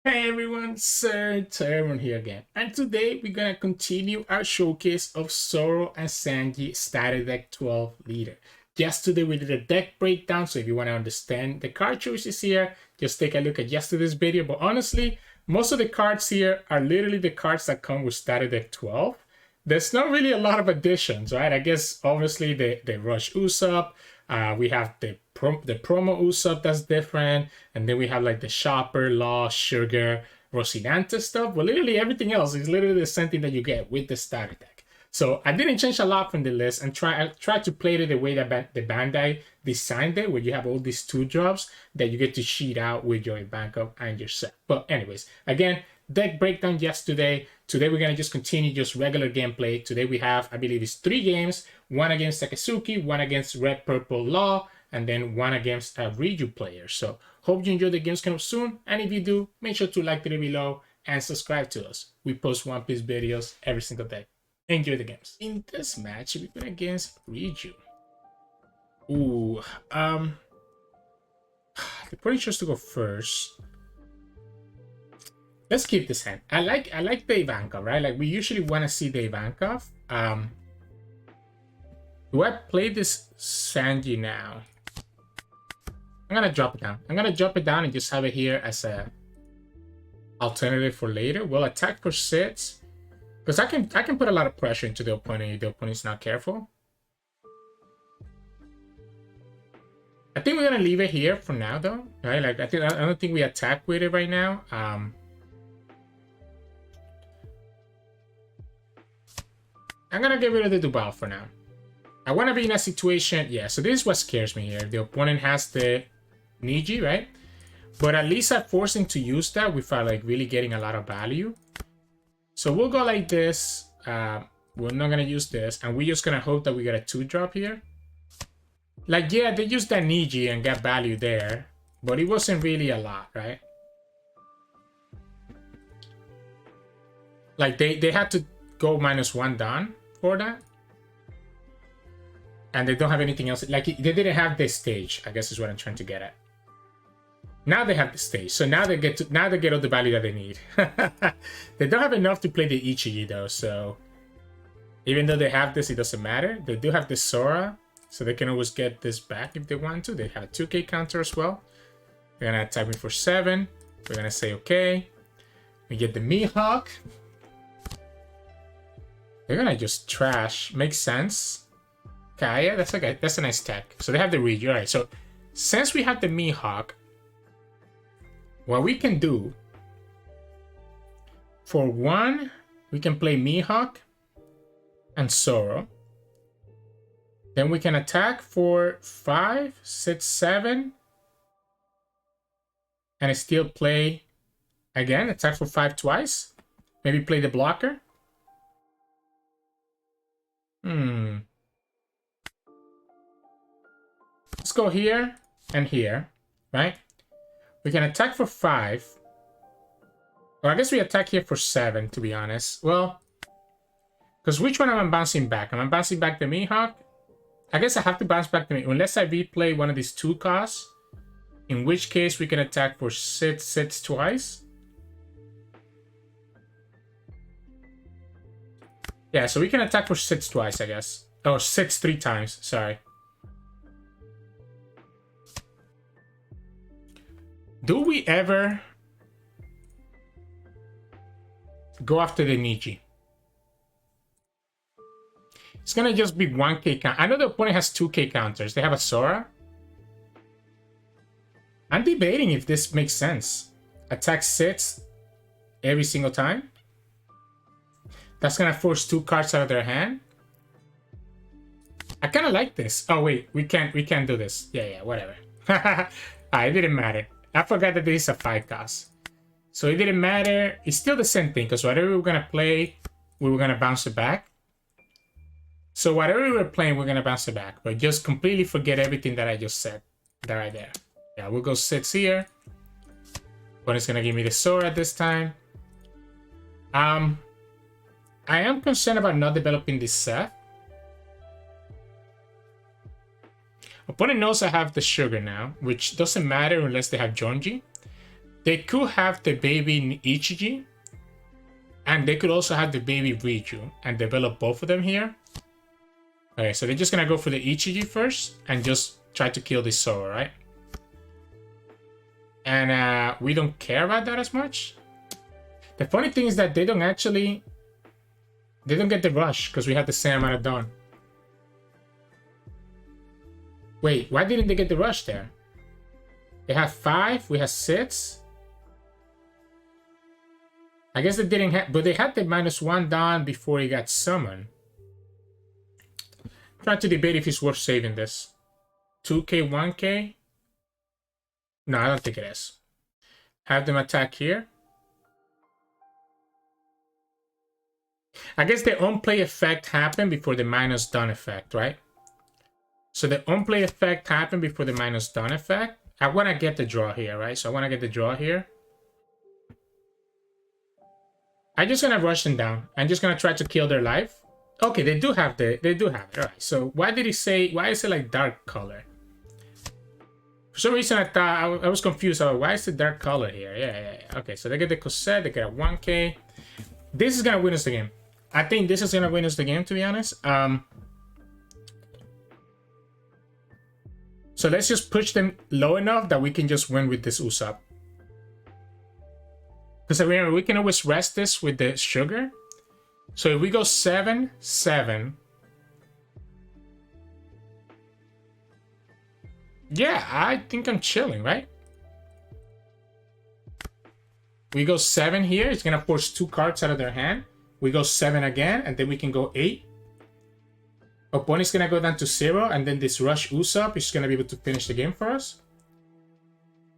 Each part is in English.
Hey everyone, Sirturmund here again, and today we're gonna continue our showcase of Zoro and Sanji starter deck 12 leader. Yesterday we did a deck breakdown, so if you want to understand the card choices here, just take a look at yesterday's video. But honestly, most of the cards here are literally the cards that come with starter deck 12. There's not really a lot of additions, right? I guess obviously they rush Usopp. We have the promo Usopp that's different, and then we have like the Shopper, Law, Sugar, Rosinante stuff. But literally everything else is literally the same thing that you get with the starter deck. So I didn't change a lot from the list, and I tried to play it the way that the Bandai designed it, where you have all these 2-drops that you get to cheat out with your Ivankov and your Zeff. But anyways, again, deck breakdown yesterday. Today we're gonna just continue just regular gameplay. Today we have, I believe it's 3 games, one against Sakazuki, one against Red Purple Law, and then one against a Reiju player. So hope you enjoy the games coming up soon, and if you do, make sure to like the video below and subscribe to us. We post One Piece videos every single day. Enjoy the games. In this match, we're going against Reiju. Ooh, the pretty chose to go first. Let's keep this hand. I like the Ivankov, right? Like we usually want to see the Ivankov. Do I play this Sanji now? I'm gonna drop it down. I'm gonna drop it down and just have it here as a alternative for later. We'll attack for 6. Because I can put a lot of pressure into the opponent if the opponent's not careful. I think we're gonna leave it here for now though. Right? Like I don't think we attack with it right now. I'm gonna get rid of the Duval for now. I want to be in a situation, yeah, so this is what scares me here. The opponent has the Niji, right? But at least I force him to use that without like really getting a lot of value. So we'll go like this. We're not going to use this. And we're just going to hope that we get a 2-drop here. Like, yeah, they used that Niji and got value there. But it wasn't really a lot, right? Like, they had to go -1 down for that. And they don't have anything else. Like, they didn't have this stage, I guess is what I'm trying to get at. Now they have the stage. So now they get all the value that they need. They don't have enough to play the Ichigi though, so even though they have this, it doesn't matter. They do have the Sora, so they can always get this back if they want to. They have a 2k counter as well. They're gonna attack me for 7. We're gonna say okay. We get the Mihawk. They're gonna just trash. Makes sense. Okay, yeah, that's a nice tech. So they have the Reiju. Alright, so since we have the Mihawk, what we can do for 1, we can play Mihawk and Zoro. Then we can attack for 5, 6, 7, and still play again. Attack for 5 twice. Maybe play the blocker. Let's go here and here, right? We can attack for 5. Or I guess we attack here for 7, to be honest. Well, because which one am I bouncing back? Am I bouncing back the Mihawk? I guess I have to bounce back the Mihawk. Unless I replay one of these 2 costs. In which case we can attack for 6 twice. Yeah, so we can attack for 6 twice, I guess. Oh, 6 3 times, sorry. Do we ever go after the Niji? It's gonna just be 1k count. I know the opponent has 2k counters. They have a Sora. I'm debating if this makes sense. Attack 6 every single time. That's gonna force 2 cards out of their hand. I kind of like this. Oh wait, we can't do this. Yeah, whatever. It didn't matter. I forgot that this is a 5 cost. So it didn't matter. It's still the same thing, because whatever we were gonna play, we were gonna bounce it back. So whatever we were playing, we're gonna bounce it back. But just completely forget everything that I just said. Right there. Yeah, we'll go 6 here. But it's gonna give me the Sora this time. I am concerned about not developing this Zeff. Opponent knows I have the Sugar now, which doesn't matter unless they have Jonji. they could have the baby Ichiji, and they could also have the baby Reiju, and develop both of them here. Okay, so they're just gonna go for the Ichiji first, and just try to kill this Zoro, right? And we don't care about that as much. The funny thing is that they don't get the rush, because we have the same amount of dawn. Wait, why didn't they get the rush there? They have 5, we have 6. I guess they didn't have, but they had the -1 dawn before he got summoned. I'm trying to debate if it's worth saving this. 2k, 1k? No, I don't think it is. Have them attack here. I guess the on-play effect happened before the -dawn effect, right? So the on-play effect happened before the -dawn effect. I want to get the draw here, right? So I want to get the draw here. I'm just gonna rush them down. I'm just gonna try to kill their life. Okay, they do have it. All right. So why did he say? Why is it like dark color? For some reason, I thought I was confused. Why is it dark color here? Yeah. Okay, so they get the Cosette. They get a 1k. This is gonna win us the game. I think this is gonna win us the game, to be honest. So let's just push them low enough that we can just win with this Usopp. Because remember, we can always rest this with the sugar. So if we go 7, 7. Yeah, I think I'm chilling, right? We go 7 here. It's going to force 2 cards out of their hand. We go 7 again, and then we can go 8. Opponent's going to go down to 0, and then this Rush Usopp is going to be able to finish the game for us.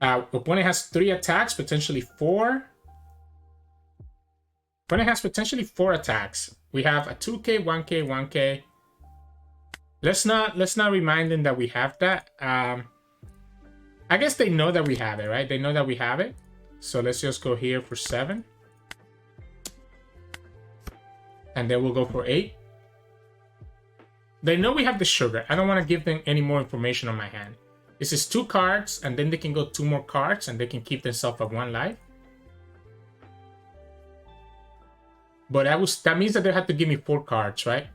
Opponent has 3 attacks, potentially 4. Opponent has potentially 4 attacks. We have a 2k, 1k, 1k. Let's not remind them that we have that. I guess they know that we have it, right? They know that we have it. So let's just go here for 7. And then we'll go for 8. They know we have the sugar. I don't want to give them any more information on my hand. This is 2 cards, and then they can go 2 more cards, and they can keep themselves at 1 life. But that means that they have to give me 4 cards, right?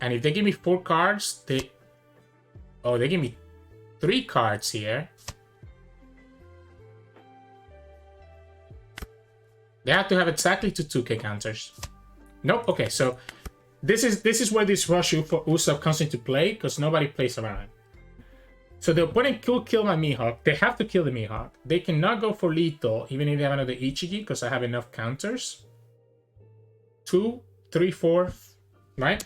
And if they give me 4 cards, they give me 3 cards here. They have to have exactly 2 2k counters. Nope. Okay, so this is where this rush for Usopp comes into play, because nobody plays around. So the opponent could kill my Mihawk. They have to kill the Mihawk. They cannot go for lethal, even if they have another Ichiji, because I have enough counters. 2, 3, 4, right?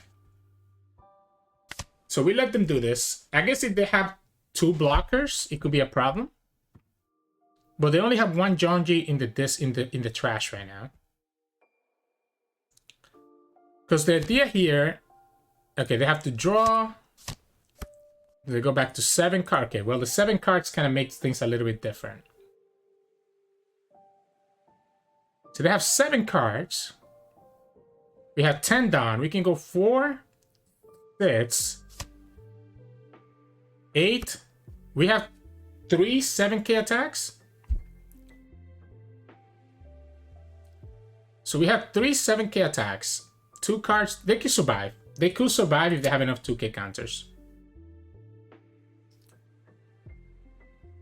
So we let them do this. I guess if they have 2 blockers, it could be a problem. But they only have 1 Jonji in the trash right now. Because the idea here, okay, they have to draw. They go back to 7 cards. Okay, well, the 7 cards kind of makes things a little bit different. So they have 7 cards. We have 10 down. We can go 4, 6, 8. We have 3 7k attacks. So we have 3 7k attacks. 2 cards. They can survive. They could survive if they have enough 2k counters.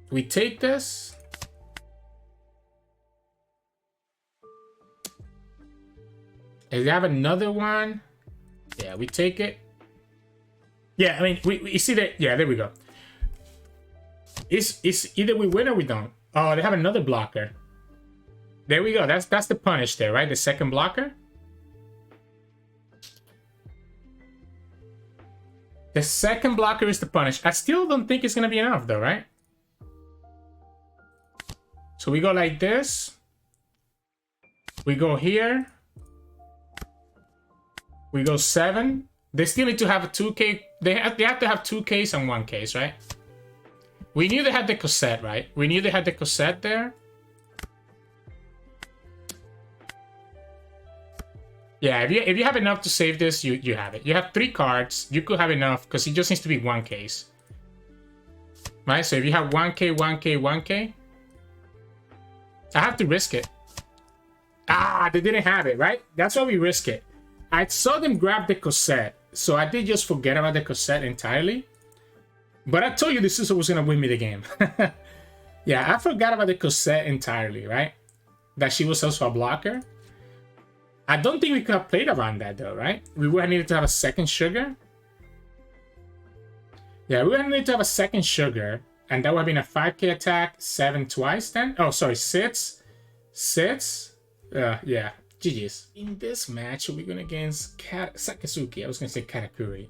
We take this. If they have another one, yeah, we take it. Yeah, I mean, we see that. Yeah, there we go. It's either we win or we don't. Oh, they have another blocker. There we go. That's the punish there, right? The second blocker. The second blocker is the punish. I still don't think it's gonna be enough, though, right? So we go like this. We go here. We go 7. They still need to have a 2k. They have to have 2ks and 1ks, right? We knew they had the Cosette, right? We knew they had the Cosette there. Yeah, if you have enough to save this, you have it. You have 3 cards. You could have enough because it just needs to be 1ks. Right? So if you have 1k, 1k, 1k. I have to risk it. Ah, they didn't have it, right? That's why we risk it. I saw them grab the Cosette, so I did just forget about the Cosette entirely. But I told you this is what was going to win me the game. Yeah, I forgot about the Cosette entirely, right? That she was also a blocker. I don't think we could have played around that though, right? We would have needed to have a second sugar. Yeah, we would have needed to have a second sugar. And that would have been a 5k attack, 7 twice then. Oh, sorry, 6. 6. Yeah, GG's. In this match, we're going against Sakazuki. I was going to say Katakuri.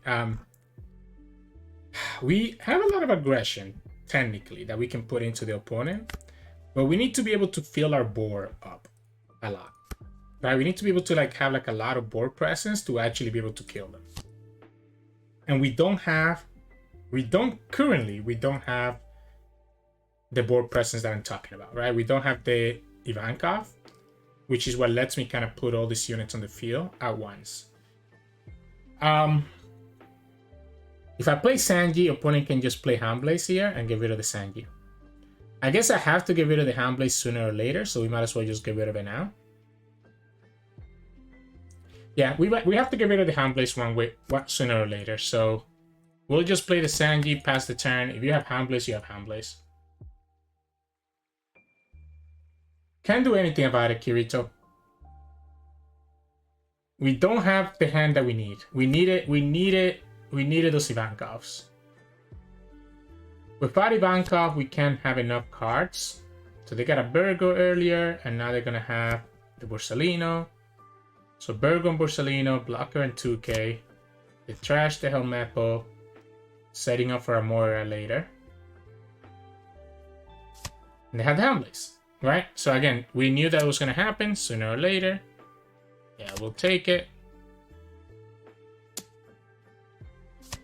We have a lot of aggression, technically, that we can put into the opponent. But we need to be able to fill our board up a lot. Right? We need to be able to like have like a lot of board presence to actually be able to kill them. And we don't have the board presence that I'm talking about, right? We don't have the Ivankov, which is what lets me kind of put all these units on the field at once. If I play Sanji, opponent can just play Handblaze here and get rid of the Sanji. I guess I have to get rid of the Handblaze sooner or later, so we might as well just get rid of it now. Yeah, we have to get rid of the Handblaze sooner or later, so we'll just play the Sanji, pass the turn. If you have Handblaze, you have Handblaze. Can't do anything about it, Kirito. We don't have the hand that we need. We needed those Ivankovs. Without Ivankov, we can't have enough cards. So they got a Virgo earlier, and now they're gonna have the Borsalino. So Virgo and Borsalino, blocker and 2k. They trash the Helmeppo, setting up for a Moira later. And they have the Handblaze, right? So again, we knew that was gonna happen sooner or later. Yeah, we'll take it.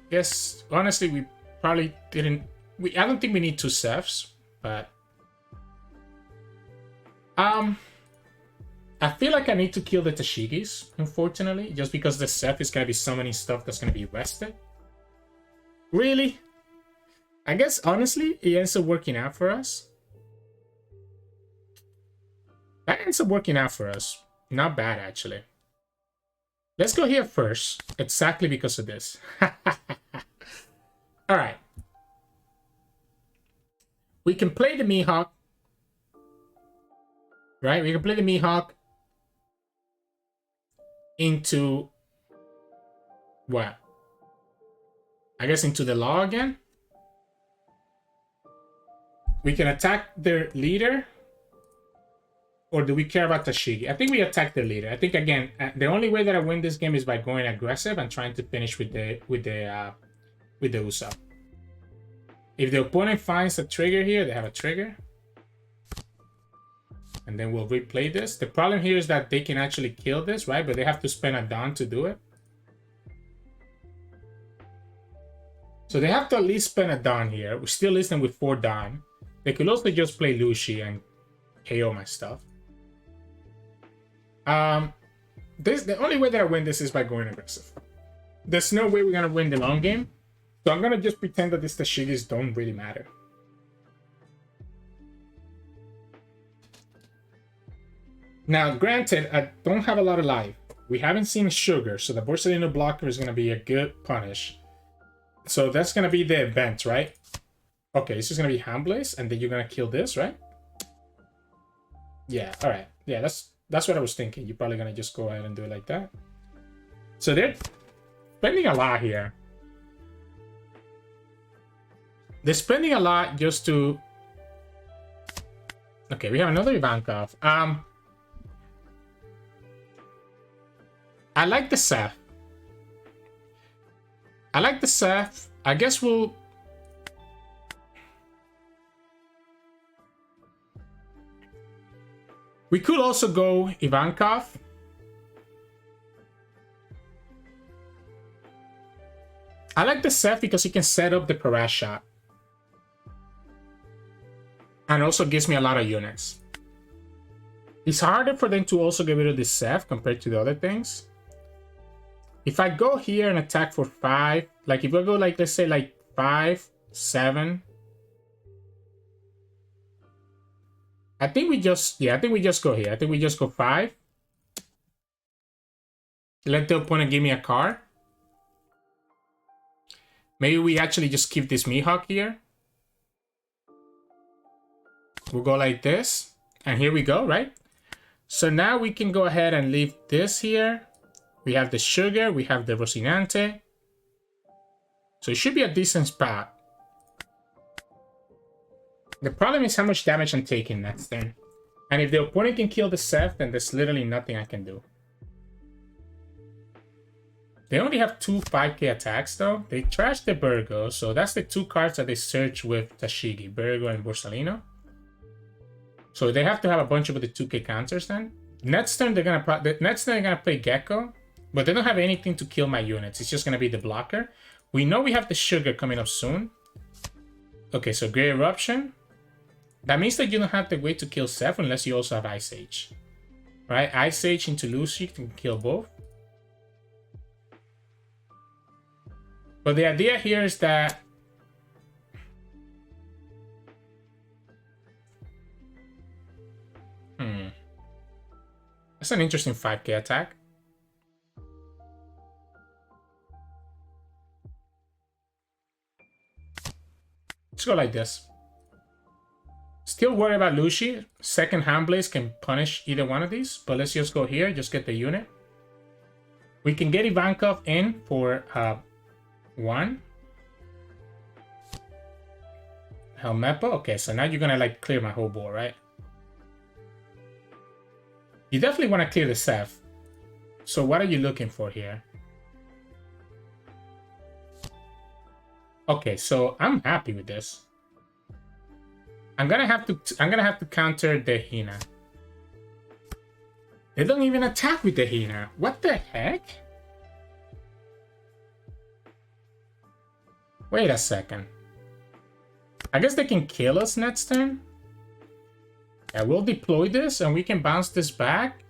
Yes, honestly, we probably didn't. I don't think we need 2 Zeffs, but I feel like I need to kill the Tashigis, unfortunately, just because the Zeff is gonna be summoning stuff that's gonna be rested. Really? I guess honestly, it ends up working out for us. That ends up working out for us. Not bad, actually. Let's go here first, exactly because of this. Alright. We can play the Mihawk. Right? We can play the Mihawk into what? I guess into the law again. We can attack their leader. Or do we care about Tashigi? I think we attack their leader. I think again, the only way that I win this game is by going aggressive and trying to finish with the Usopp. If the opponent finds a trigger here, they have a trigger. And then we'll replay this. The problem here is that they can actually kill this, right? But they have to spend a Dawn to do it. So they have to at least spend a Dawn here. We're still listening with 4 Dawn. They could also just play Lucy and KO my stuff. The only way that I win this is by going aggressive. There's no way we're gonna win the long game. So I'm gonna just pretend that these Tashigis don't really matter. Now, granted, I don't have a lot of life. We haven't seen Sugar, so the Borsalino blocker is gonna be a good punish. So that's gonna be the event, right? Okay, this is gonna be Handblaze, and then you're gonna kill this, right? Yeah, alright. Yeah, that's what I was thinking. You're probably gonna just go ahead and do it like that. So they're spending a lot here. They're spending a lot just to... Okay, we have another Ivankov. I like the Zeff. I guess we'll... We could also go Ivankov. I like the Zeff because he can set up the Parrage Shot. And also gives me a lot of units. It's harder for them to also get rid of the Zeff compared to the other things. If I go here and attack for 5, like if I go like, let's say like 5, 7. I think we just go here. I think we just go 5. Let the opponent give me a card. Maybe we actually just keep this Mihawk here. We'll go like this. And here we go, right? So now we can go ahead and leave this here. We have the sugar. We have the Rosinante. So it should be a decent spot. The problem is how much damage I'm taking next turn. And if the opponent can kill the Zeff, then there's literally nothing I can do. They only have 2 5k attacks though. They trashed the Virgo, so that's the 2 cards that they search with Tashigi, Virgo and Borsalino. So they have to have a bunch of the 2k counters then. Next turn they're gonna play Gecko, but they don't have anything to kill my units. It's just gonna be the blocker. We know we have the sugar coming up soon. Okay, so Great Eruption. That means that you don't have to wait to kill Zeff unless you also have Ice Age. Right? Ice Age into Lucy can kill both. But the idea here is that that's an interesting 5k attack. Let's go like this. Still worried about Lucy. Second Hand Blaze can punish either one of these, but let's just go here, just get the unit. We can get Ivankov in for 1. Helmeppo. Okay, so now you're gonna like clear my whole board, right? You definitely want to clear the Zeff. So what are you looking for here? Okay, so I'm happy with this. I'm gonna have to counter the Hina. They don't even attack with the Hina. What the heck? Wait a second. I guess they can kill us next turn. Yeah, we'll deploy this and we can bounce this back.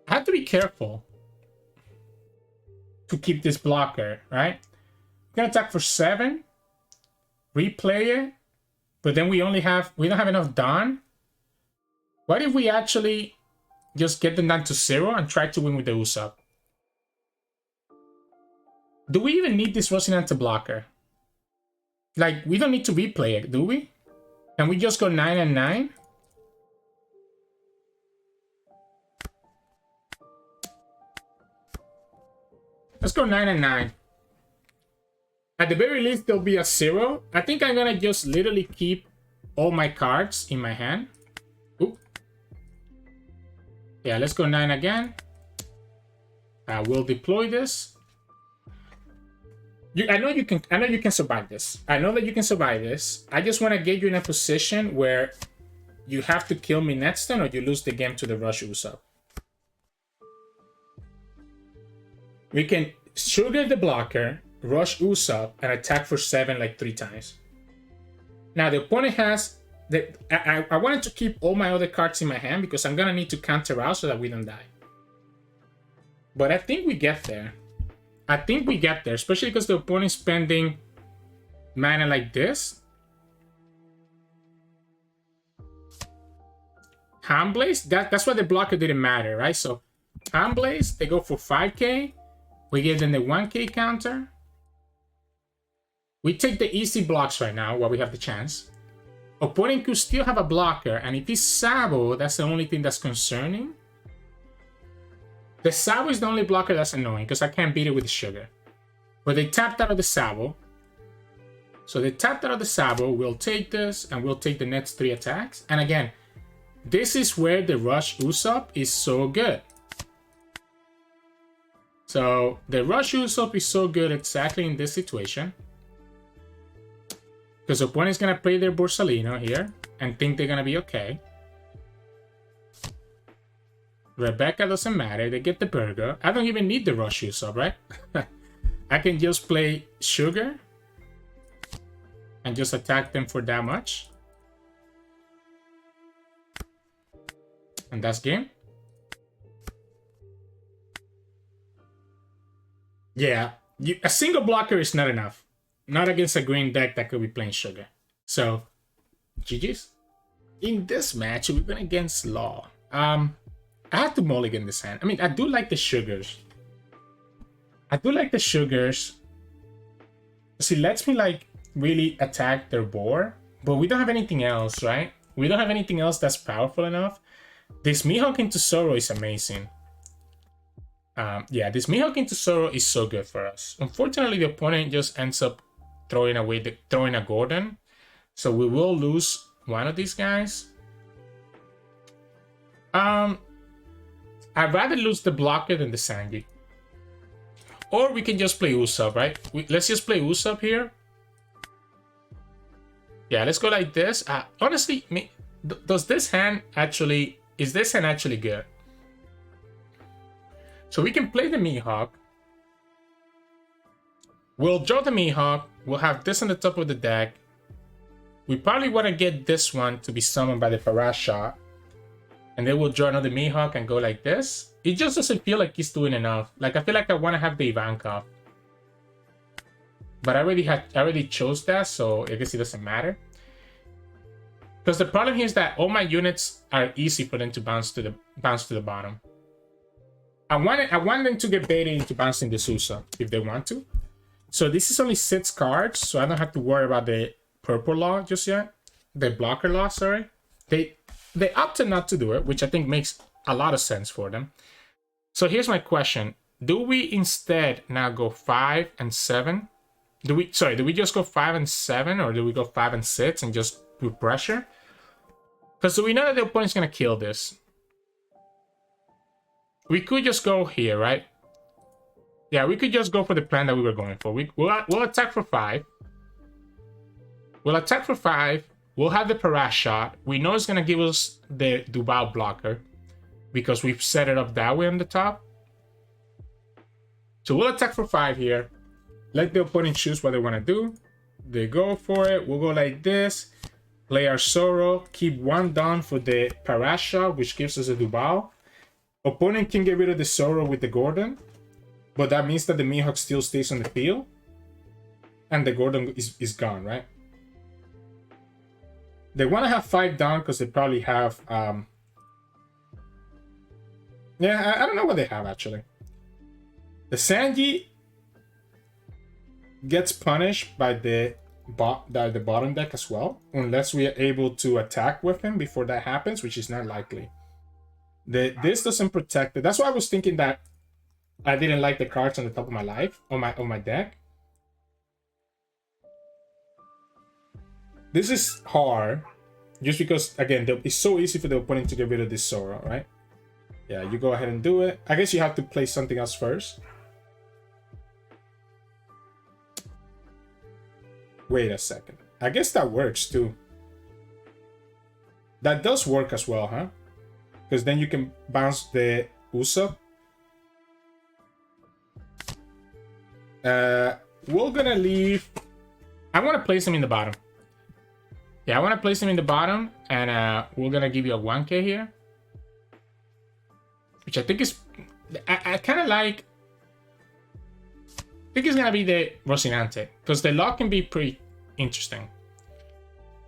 I have to be careful to keep this blocker, right? We're gonna attack for 7, replay it, but then we don't have enough Dawn. What if we actually just get them down to 0 and try to win with the Usopp? Do we even need this Rosinante blocker? Like, we don't need to replay it, do we? Can we just go 9 and 9? Let's go 9 and 9. At the very least, there'll be a 0. I think I'm gonna just literally keep all my cards in my hand. Oop. Yeah, let's go 9 again. We'll deploy this. I know you can survive this. I know that you can survive this. I just want to get you in a position where you have to kill me next turn or you lose the game to the Rush Usopp. We can sugar the blocker, rush Usopp, and attack for 7 like 3 times. Now the opponent has I wanted to keep all my other cards in my hand because I'm gonna need to counter out so that we don't die. But I think we get there. I think we get there, especially because the opponent's spending mana like this. Handblaze, that's why the blocker didn't matter, right? So Handblaze, they go for 5k. We give them the 1k counter. We take the easy blocks right now while we have the chance. Opponent could still have a blocker, and if he's Sabo, that's the only thing that's concerning. The Sabo is the only blocker that's annoying because I can't beat it with the sugar. But they tapped out of the Sabo. So they tapped out of the Sabo. We'll take this and we'll take the next 3 attacks. And again, this is where the Rush Usopp is so good. So the Rush Usopp is so good exactly in this situation. Because the opponent's going to play their Borsalino here and think they're going to be okay. Rebecca doesn't matter. They get the burger. I don't even need the Rush Usopp, right? I can just play Sugar and just attack them for that much. And that's game. Yeah, a single blocker is not enough. not against a green deck that could be playing Sugar. So, GG's. In this match, we're going against Law. I have to mulligan this hand. I mean, I do like the Sugars. See, lets me like really attack their board, but we don't have anything else, right? We don't have anything else that's powerful enough. This Mihawk into Zoro is amazing. Yeah, this Mihawk into Zoro is so good for us. Unfortunately, the opponent just ends up throwing a Gordon, so we will lose one of these guys. I'd rather lose the blocker than the Sanji. Or we can just play Usopp, right? Let's just play Usopp here. Yeah, let's go like this. Honestly, is this hand actually good? So we can play the Mihawk. We'll draw the Mihawk. We'll have this on the top of the deck. We probably want to get this one to be summoned by the Parrage Shot. And then we'll draw another Mihawk and go like this. It just doesn't feel like he's doing enough. Like, I feel like I want to have the Ivankov. But I already chose that, so I guess it doesn't matter. Because the problem here is that all my units are easy for them to bounce to the bottom. I want them to get baited into bouncing the Usopp if they want to. So this is only 6 cards, so I don't have to worry about the purple law just yet. The blocker law, sorry. They opted not to do it, which I think makes a lot of sense for them. So here's my question. Do we instead now go 5 and 7? Do we just go 5 and 7, or do we go 5 and 6 and just put pressure? Because we know that the opponent's gonna kill this. We could just go here, right? Yeah, we could just go for the plan that we were going for. We'll attack for 5. We'll attack for 5. We'll have the Parrage Shot. We know it's gonna give us the Duval blocker because we've set it up that way on the top. So we'll attack for 5 here. Let the opponent choose what they want to do. They go for it. We'll go like this. Play our Zoro. Keep 1 down for the Parrage Shot, which gives us a Duval. Opponent can get rid of the Zoro with the Gordon, but that means that the Mihawk still stays on the field. And the Gordon is gone, right? They want to have 5 down because they probably have... Yeah, I don't know what they have, actually. The Sanji gets punished by the bottom deck as well, unless we are able to attack with him before that happens, which is not likely. This doesn't protect it. That's why I was thinking that I didn't like the cards on the top of my my deck. This is hard, just because again it's so easy for the opponent to get rid of this Zoro, right? Yeah, you go ahead and do it. I guess you have to play something else first. Wait a second. I guess that works too. That does work as well, huh? Because then you can bounce the Usopp. We're gonna leave... I want to place him in the bottom. Yeah, I want to place him in the bottom. And we're gonna give you a 1k here. Which I think is... I kind of like... I think it's gonna be the Rosinante. Because the lock can be pretty interesting.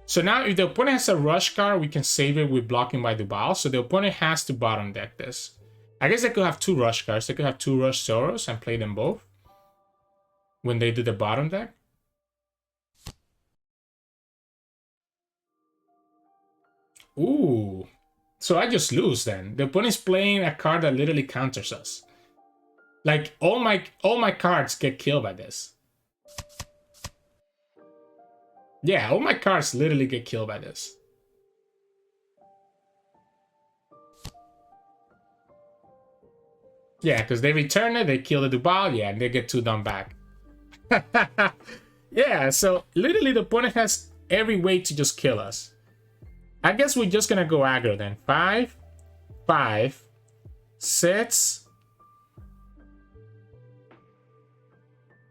So now if the opponent has a rush card, we can save it with blocking by Duval. So the opponent has to bottom deck this. I guess they could have 2 rush cards. They could have 2 rush Zoros and play them both when they do the bottom deck. Ooh. So I just lose then. The opponent's playing a card that literally counters us. Like all my cards get killed by this. Yeah, all my cards literally get killed by this. Yeah, because they return it, they kill the Duval, yeah, and they get 2 down back. Yeah, so literally the opponent has every way to just kill us. I guess we're just gonna go aggro then. 5, 5, 6.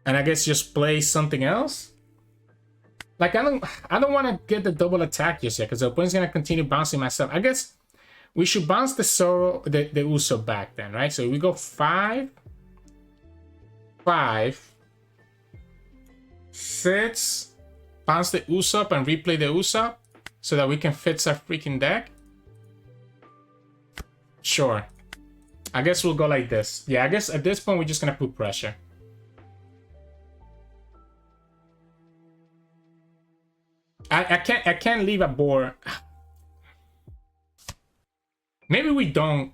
And I guess just play something else. Like I don't want to get the double attack just yet because the opponent's gonna continue bouncing myself. I guess we should bounce the Zoro, the Usopp back then, right? So we go 5, 5, Sits, bounce the Usopp and replay the Usopp so that we can fix our freaking deck. Sure. I guess we'll go like this. Yeah, I guess at this point we're just gonna put pressure. I can't leave a board. Maybe we don't.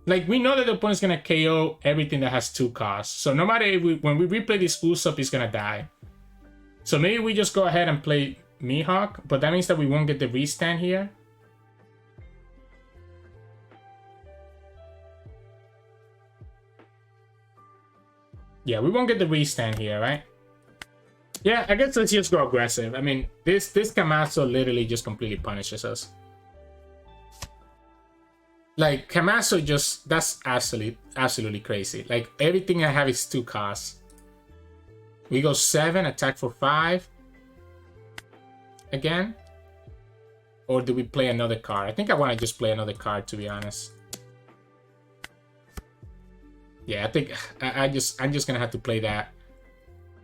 Like, we know that the opponent's gonna KO everything that has 2 costs. So no matter if when we replay this Usopp, he's gonna die. So maybe we just go ahead and play Mihawk, but that means that we won't get the restand here. Yeah, we won't get the restand here, right? Yeah, I guess let's just go aggressive. I mean, this Kamaso literally just completely punishes us. Like, Kamaso just, that's absolutely crazy. Like, everything I have is 2 costs. We go 7, attack for 5. Again. Or do we play another card? I think I want to just play another card, to be honest. Yeah, I think I'm just gonna have to play that.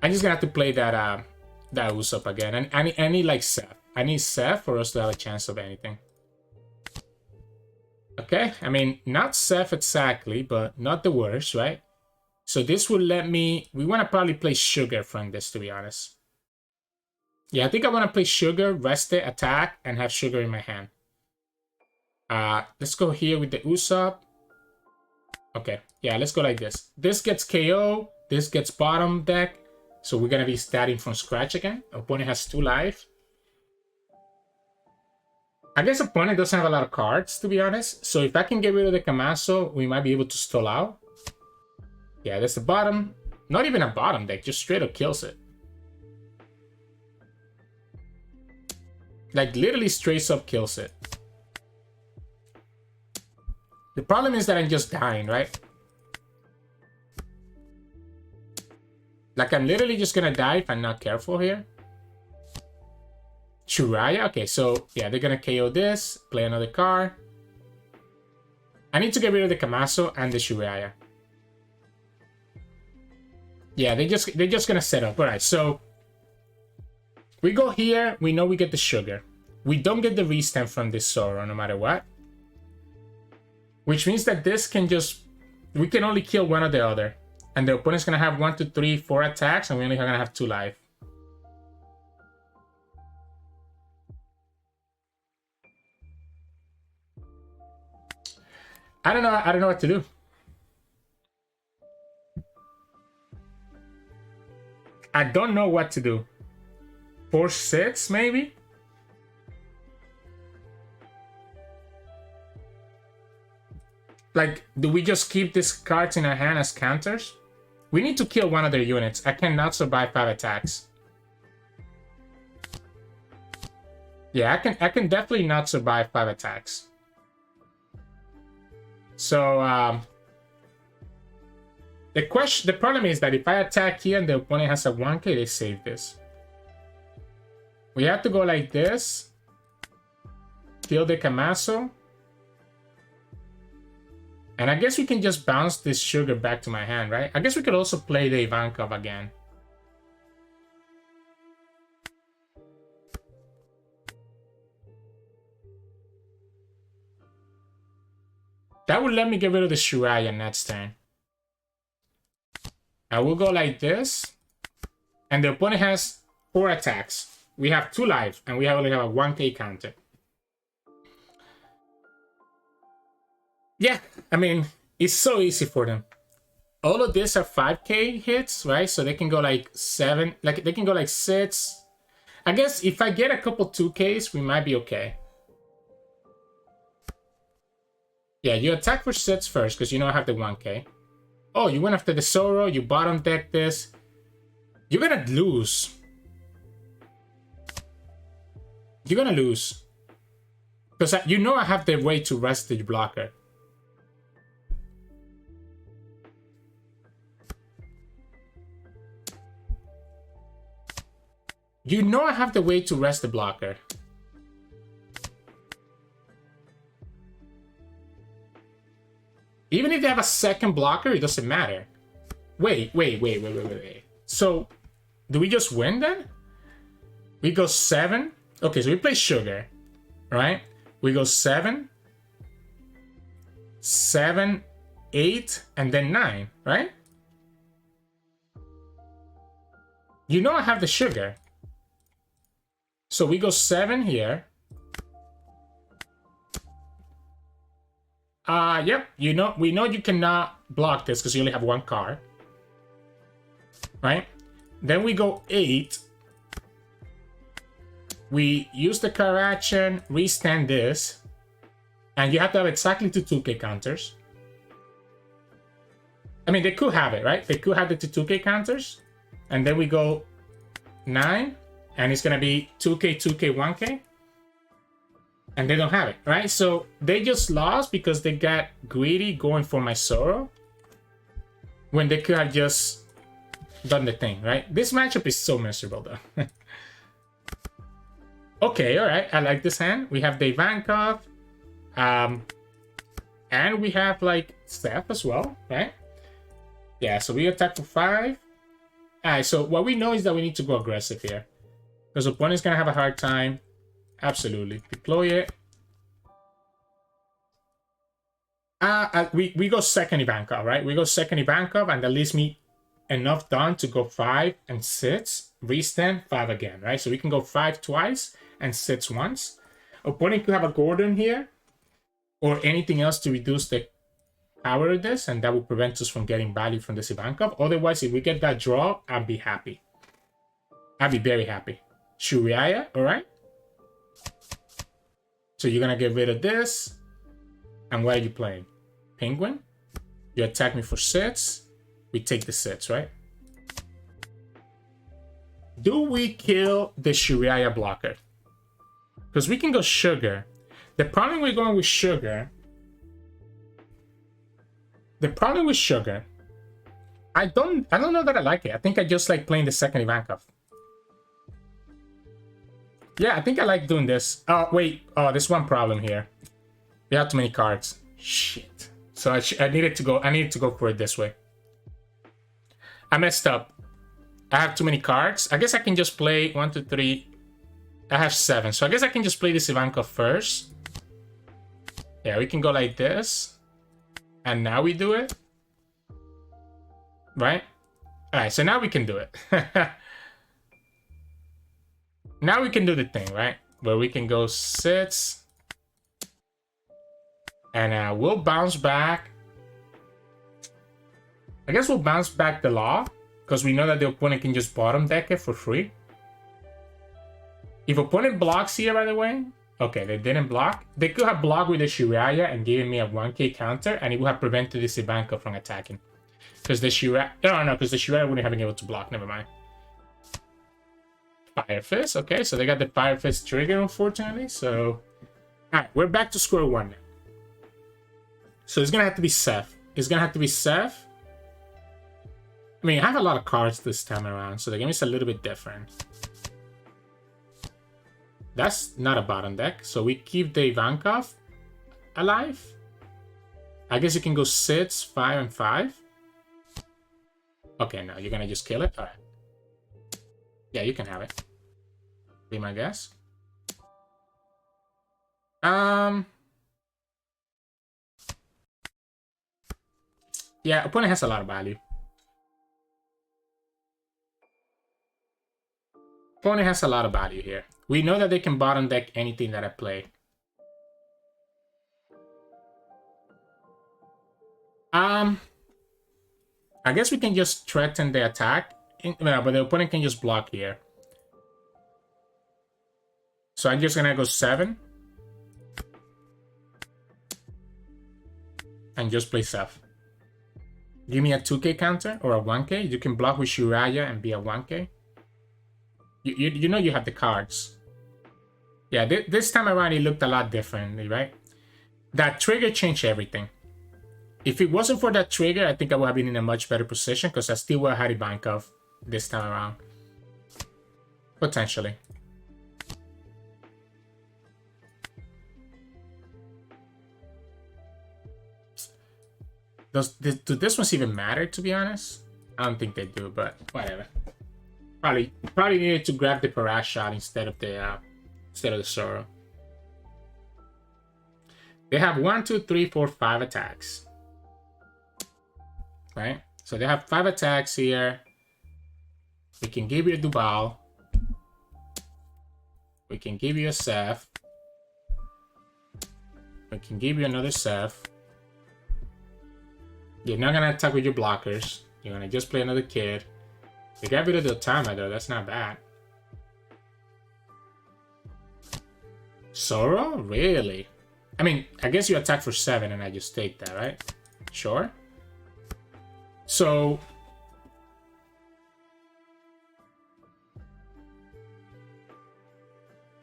I'm just gonna have to play that that Usopp again. And I need like Zeff. I need Zeff for us to have a chance of anything. Okay, I mean, not Zeff exactly, but not the worst, right? So this will let me... We want to probably play Sugar from this, to be honest. Yeah, I think I want to play Sugar, rest it, attack, and have Sugar in my hand. Let's go here with the Usopp. Okay, yeah, let's go like this. This gets KO, this gets bottom deck. So we're going to be starting from scratch again. Opponent has 2 life. I guess opponent doesn't have a lot of cards, to be honest. So if I can get rid of the Kamaso, we might be able to stall out. Yeah, that's the bottom. Not even a bottom deck, just straight up kills it. Like, literally straight up kills it. The problem is that I'm just dying, right? Like, I'm literally just gonna die if I'm not careful here. Shuraya? Okay, so, yeah, they're gonna KO this, play another card. I need to get rid of the Kamaso and the Shuraya. Yeah, they're just gonna set up. Alright, so we go here, we know we get the Sugar. We don't get the restand from this Zoro no matter what. Which means that this can just... We can only kill one or the other. And the opponent's gonna have 1, 2, 3, 4 attacks, and we're only gonna have 2 life. I don't know what to do. I don't know what to do. Force 6, maybe? Like, do we just keep these cards in our hand as counters? We need to kill one of their units. I cannot survive 5 attacks. Yeah, I can definitely not survive 5 attacks. So, the problem is that if I attack here and the opponent has a 1k, they save this. We have to go like this. Kill the Kamaso. And I guess we can just bounce this Sugar back to my hand, right? I guess we could also play the Ivankov again. That would let me get rid of the Shuraya next turn. I will go like this. And the opponent has 4 attacks. We have 2 life, and we only have a 1k counter. Yeah, I mean, it's so easy for them. All of these are 5k hits, right? So they can go like 7, like they can go like 6. I guess if I get a couple 2ks, we might be okay. Yeah, you attack for 6 first, because you know I have the 1k. Oh, you went after the Zoro, you bottom deck this. You're gonna lose. You're gonna lose. Because you know I have the way to rest the blocker. You know I have the way to rest the blocker. Even if they have a second blocker, it doesn't matter. Wait. So, do we just win then? We go 7. Okay, so we play Sugar, right? We go 7, 7, 8, and then 9, right? You know I have the Sugar. So we go 7 here. Yep, we know you cannot block this because you only have 1 card. Right? Then we go 8. We use the card action, restand this. And you have to have exactly 2 2K counters. I mean, they could have it, right? They could have the 2 2K counters. And then we go 9. And it's going to be 2K, 2K, 1K. And they don't have it, right? So they just lost because they got greedy going for my Zoro. When they could have just done the thing, right? This matchup is so miserable, though. Okay, all right. I like this hand. We have the Ivankov. And we have, like, Zeff as well, right? Yeah, so we attack for 5. All right, so what we know is that we need to go aggressive here. Because the opponent's going to have a hard time. Absolutely. Deploy it. We go second Ivankov, right? We go second Ivankov, and that leaves me enough done to go 5 and 6. Restand 5 again, right? So we can go 5 twice and 6 once. Opponent could have a Gordon here or anything else to reduce the power of this, and that will prevent us from getting value from this Ivankov. Otherwise, if we get that draw, I'd be happy. I'd be very happy. Shuriaya, all right? So you're going to get rid of this. And what are you playing? Penguin? You attack me for 6. We take the 6, right? Do we kill the Shuriaya blocker? Because we can go Sugar. The problem we're going with Sugar... I don't know that I like it. I think I just like playing the second Ivankov. Yeah, I think I like doing this. Oh, wait. Oh, there's one problem here. We have too many cards. Shit. So I needed to go for it this way. I messed up. I have too many cards. I guess I can just play 1, 2, 3. I have 7. So I guess I can just play this Ivankov first. Yeah, we can go like this. And now we do it. Right? Alright, so now we can do it. Now we can do the thing, right? Where we can go 6. And we'll bounce back. I guess we'll bounce back the law. Because we know that the opponent can just bottom deck it for free. If opponent blocks here, by the way. Okay, they didn't block. They could have blocked with the Shuriaya and given me a 1K counter. And it would have prevented this Ivankov from attacking. Because the Shuriaya... No, because the Shuriaya wouldn't have been able to block. Never mind. Fire Fist. Okay, so they got the Fire Fist trigger, unfortunately. So... Alright, we're back to square 1 now. So it's going to have to be Zeff. It's going to have to be Zeff. I mean, I have a lot of cards this time around, so the game is a little bit different. That's not a bottom deck, so we keep the Ivankov alive. I guess you can go 6, 5, and 5. Okay, no, you're going to just kill it? Alright. Yeah, you can have it. Be my guess. Yeah, opponent has a lot of value. Opponent has a lot of value here. We know that they can bottom deck anything that I play. I guess we can just threaten the attack. No, but the opponent can just block here. So I'm just gonna go 7. And just play Zeff. Give me a 2K counter or a 1K. You can block with Shuriaya and be a 1K. You know you have the cards. Yeah, this time around it looked a lot differently, right? That trigger changed everything. If it wasn't for that trigger, I think I would have been in a much better position because I still would have had Ivankov this time around. Potentially. Do this ones even matter, to be honest? I don't think they do, but whatever. Probably needed to grab the Parrage Shot instead of the Zoro. They have 1, 2, 3, 4, 5 attacks. Right? So they have 5 attacks here. We can give you a Duval. We can give you a Zeff. We can give you another Zeff. You're not gonna attack with your blockers. You're gonna just play another kid. They got rid of the Otama though, that's not bad. Zoro? Really? I mean, I guess you attack for 7 and I just take that, right? Sure. So...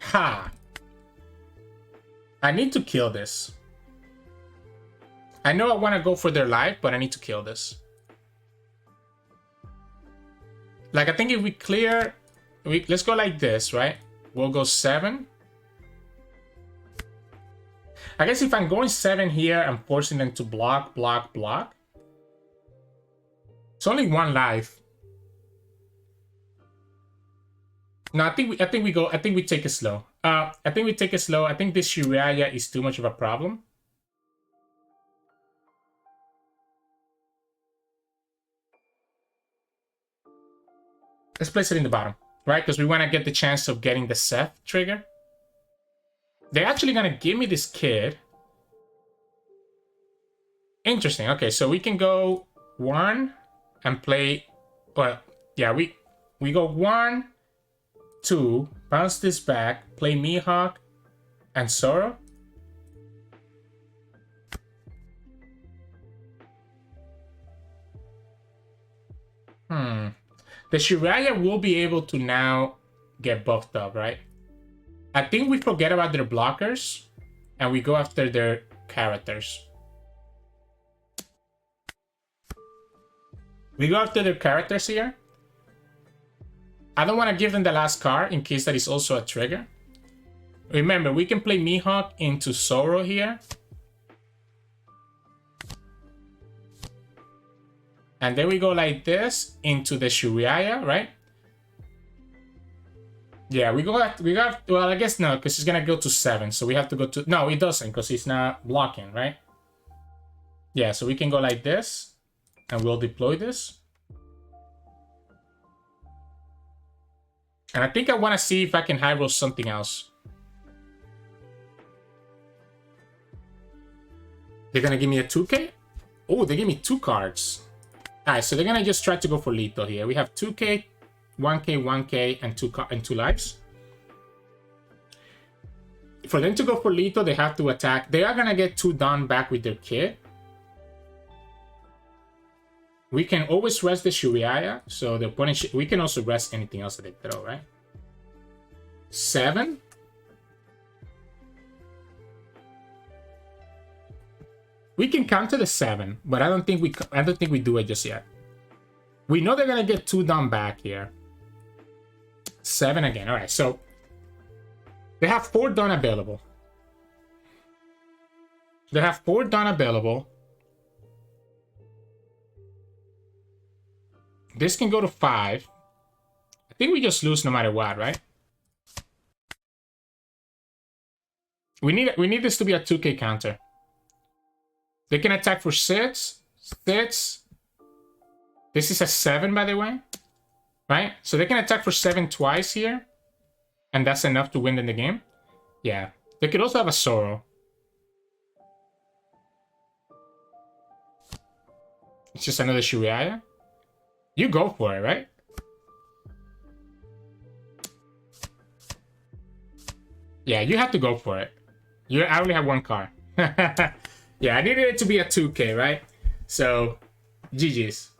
Ha! I need to kill this. I know I want to go for their life, but I need to kill this. Like, I think if we clear... let's go like this, right? We'll go 7. I guess if I'm going 7 here, I'm forcing them to block, block, block. It's only 1 life. No, I think we take it slow. I think we take it slow. I think this Shiraya is too much of a problem. Let's place it in the bottom, right? Because we want to get the chance of getting the Zeff trigger. They're actually going to give me this kid. Interesting. Okay, so we can go 1 and play... Well, yeah, we go 1, 2, bounce this back, play Mihawk and Zoro. The Shiraya will be able to now get buffed up, right? I think we forget about their blockers and we go after their characters. We go after their characters here. I don't want to give them the last card in case that is also a trigger. Remember, we can play Mihawk into Zoro here. And then we go like this into the Shiraya, right? Yeah, we got, well, I guess no, because it's going to go to 7. So we have to go to, no, it doesn't because it's not blocking, right? Yeah, so we can go like this and we'll deploy this. And I think I want to see if I can high roll something else. They're going to give me a 2K? Oh, they give me 2 cards. Alright, so they're going to just try to go for lethal here. We have 2K, 1K, 1K, and 2 lives. For them to go for lethal, they have to attack. They are going to get 2 done back with their kid. We can always rest the Shiraya, so the opponent we can also rest anything else that they throw, right? 7. We can counter the 7, but I don't think we do it just yet. We know they're gonna get 2 done back here. 7 again. All right, so they have 4 done available. They have 4 done available. This can go to 5. I think we just lose no matter what, right? We need this to be a 2K counter. They can attack for 6. 6. This is a 7, by the way. Right? So they can attack for 7 twice here. And that's enough to win in the game. Yeah. They could also have a Zoro. It's just another Shiraya. You go for it, right? Yeah, you have to go for it. I only have 1 card. Yeah, I needed it to be a 2K, right? So, GG's.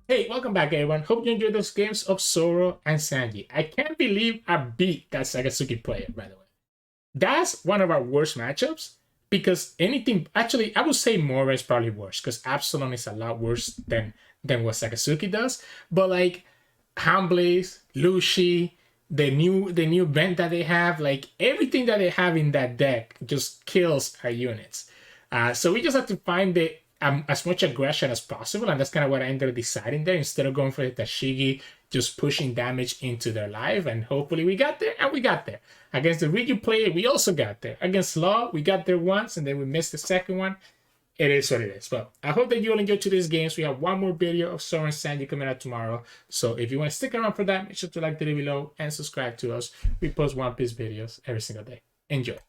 Hey, welcome back, everyone. Hope you enjoyed those games of Zoro and Sanji. I can't believe I beat that Sakazuki player, by the way. That's one of our worst matchups. Because anything... Actually, I would say Mora is probably worse. Because Absalom is a lot worse than what Sakazuki does. But, like, Handblaze, Lucy... The new vent that they have, like everything that they have in that deck just kills our units. So we just have to find as much aggression as possible, and that's kind of what I ended up deciding there. Instead of going for the Tashigi just pushing damage into their life, and hopefully we got there, and we got there. Against the Reiju player, we also got there. Against Law, we got there once, and then we missed the second one. It is what it is. Well, I hope that you all enjoyed today's games. We have one more video of Zoro and Sanji coming out tomorrow. So if you want to stick around for that, make sure to like the video below and subscribe to us. We post One Piece videos every single day. Enjoy.